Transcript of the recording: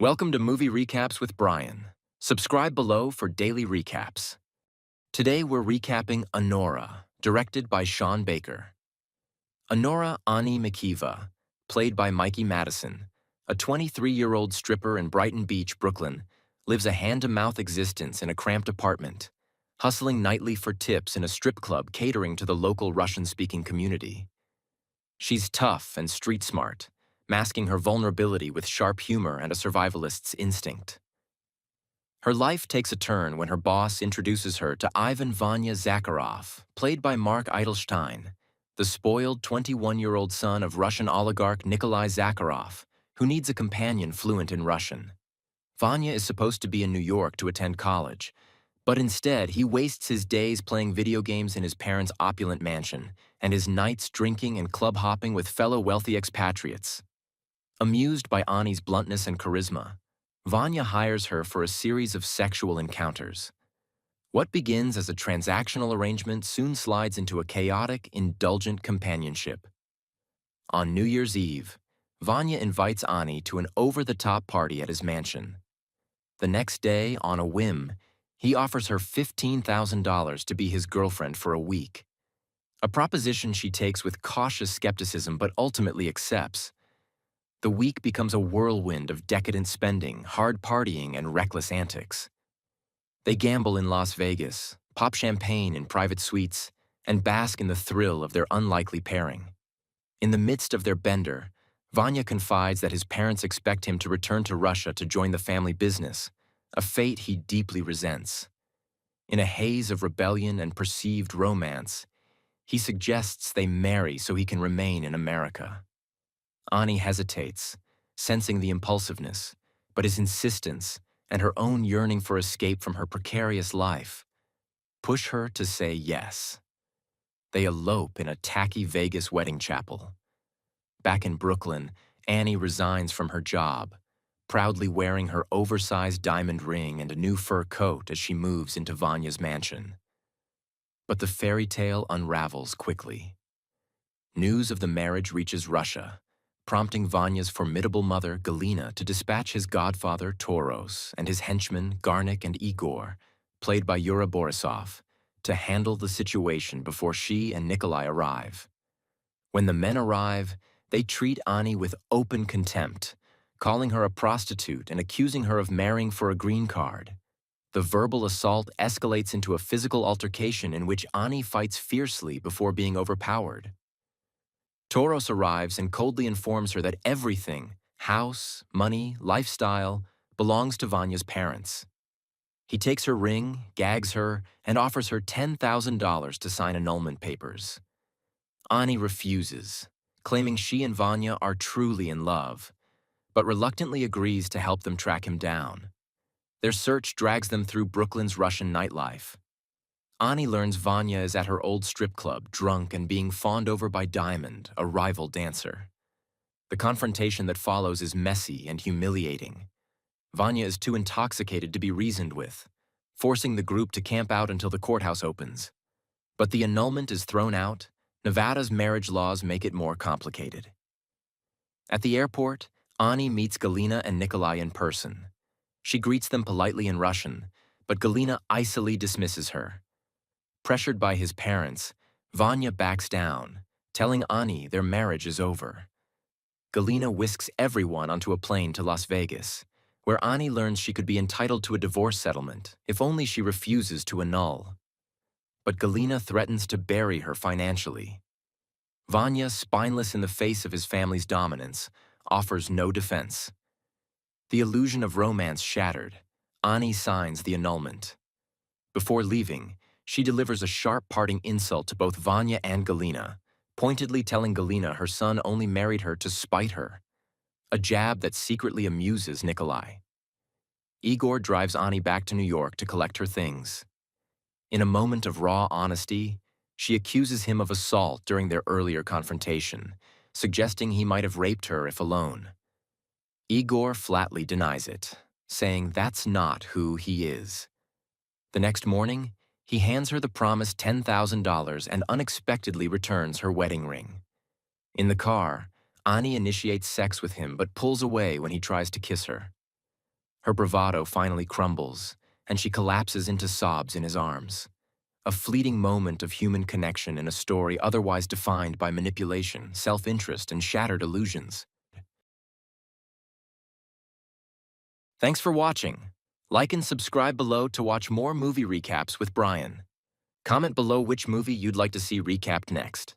Welcome to Movie Recaps with Brian. Subscribe below for daily recaps. Today we're recapping Anora, directed by Sean Baker. Anora Ani Mikiva, played by Mikey Madison, a 23-year-old stripper in Brighton Beach, Brooklyn, lives a hand-to-mouth existence in a cramped apartment, hustling nightly for tips in a strip club catering to the local Russian-speaking community. She's tough and street-smart, masking her vulnerability with sharp humor and a survivalist's instinct. Her life takes a turn when her boss introduces her to Ivan Vanya Zakharov, played by Mark Eidelstein, the spoiled 21-year-old son of Russian oligarch Nikolai Zakharov, who needs a companion fluent in Russian. Vanya is supposed to be in New York to attend college, but instead he wastes his days playing video games in his parents' opulent mansion and his nights drinking and club hopping with fellow wealthy expatriates. Amused by Ani's bluntness and charisma, Vanya hires her for a series of sexual encounters. What begins as a transactional arrangement soon slides into a chaotic, indulgent companionship. On New Year's Eve, Vanya invites Ani to an over-the-top party at his mansion. The next day, on a whim, he offers her $15,000 to be his girlfriend for a week. A proposition she takes with cautious skepticism but ultimately accepts. The week becomes a whirlwind of decadent spending, hard partying, and reckless antics. They gamble in Las Vegas, pop champagne in private suites, and bask in the thrill of their unlikely pairing. In the midst of their bender, Vanya confides that his parents expect him to return to Russia to join the family business, a fate he deeply resents. In a haze of rebellion and perceived romance, he suggests they marry so he can remain in America. Ani hesitates, sensing the impulsiveness, but his insistence and her own yearning for escape from her precarious life push her to say yes. They elope in a tacky Vegas wedding chapel. Back in Brooklyn, Ani resigns from her job, proudly wearing her oversized diamond ring and a new fur coat as she moves into Vanya's mansion. But the fairy tale unravels quickly. News of the marriage reaches Russia, prompting Vanya's formidable mother, Galina, to dispatch his godfather, Toros, and his henchmen, Garnik and Igor, played by Yura Borisov, to handle the situation before she and Nikolai arrive. When the men arrive, they treat Ani with open contempt, calling her a prostitute and accusing her of marrying for a green card. The verbal assault escalates into a physical altercation in which Ani fights fiercely before being overpowered. Toros arrives and coldly informs her that everything, house, money, lifestyle, belongs to Vanya's parents. He takes her ring, gags her, and offers her $10,000 to sign annulment papers. Ani refuses, claiming she and Vanya are truly in love, but reluctantly agrees to help them track him down. Their search drags them through Brooklyn's Russian nightlife. Ani learns Vanya is at her old strip club, drunk and being fawned over by Diamond, a rival dancer. The confrontation that follows is messy and humiliating. Vanya is too intoxicated to be reasoned with, forcing the group to camp out until the courthouse opens. But the annulment is thrown out. Nevada's marriage laws make it more complicated. At the airport, Ani meets Galina and Nikolai in person. She greets them politely in Russian, but Galina icily dismisses her. Pressured by his parents, Vanya backs down, telling Ani their marriage is over. Galina whisks everyone onto a plane to Las Vegas, where Ani learns she could be entitled to a divorce settlement if only she refuses to annul. But Galina threatens to bury her financially. Vanya, spineless in the face of his family's dominance, offers no defense. The illusion of romance shattered, Ani signs the annulment. Before leaving, she delivers a sharp parting insult to both Vanya and Galina, pointedly telling Galina her son only married her to spite her, a jab that secretly amuses Nikolai. Igor drives Ani back to New York to collect her things. In a moment of raw honesty, she accuses him of assault during their earlier confrontation, suggesting he might have raped her if alone. Igor flatly denies it, saying that's not who he is. The next morning, he hands her the promised $10,000 and unexpectedly returns her wedding ring. In the car, Ani initiates sex with him but pulls away when he tries to kiss her. Her bravado finally crumbles, and she collapses into sobs in his arms. A fleeting moment of human connection in a story otherwise defined by manipulation, self-interest, and shattered illusions. Thanks for watching. Like and subscribe below to watch more movie recaps with Brian. Comment below which movie you'd like to see recapped next.